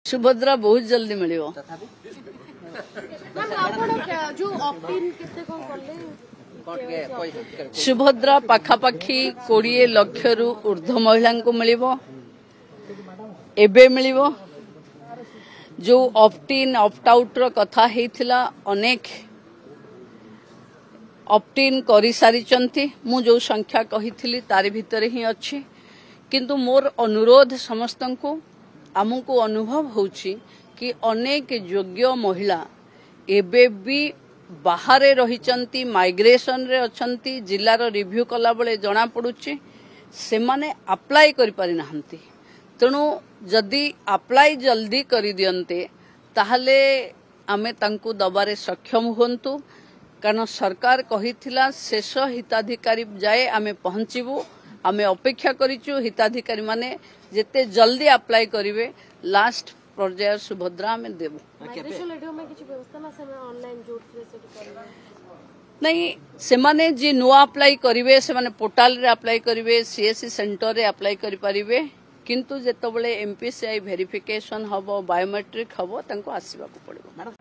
सुभद्रा बहुत जल्दी मिलियो। सुभद्रा पाखापाखी 20 लाख रु ऊर्ध्व महिला को मिलिबो। एबे मिलिबो जो ऑप्ट इन ऑप्ट आउट रो कथा हेथिला अनेक ऑप्ट इन करि सारिचंती। मु जो संख्या कहिथिली तारि भितर ही अछि, किंतु मोर अनुरोध समस्त को आमको अनुभव होछि कि अनेक योग्य महिला एबे भी बाहर रहिचंती, माइग्रेशन रे अछंती। जिल्लार रिव्यू कला बेले जना पड़ुछि से माने अप्लाई करि पारि नाहंती। तेणु जदि अप्लाई जल्दी करि दियंते ताहले आमे तांकु दबारे सक्षम होंतु, कारण सरकार कहिथिला शेष हिताधिकारी जाए आमे पहुंचीबू। आमे अपेक्षा करिछु हिताधिकारी माने जेते जल्दी अप्लाई करिवे लास्ट पर्याय सुभद्रा में देबू। नहीं सेमाने जी नुआ अप्लाई करिवे से माने पोर्टल रे अप्लाई करिवे, सीएससी सेंटर रे अप्लाई करि परिवे, किंतु जेतबेले एमपीसीआई वेरिफिकेशन हबो, बायोमेट्रिक हबो तांको आसीबा को पड़िबो।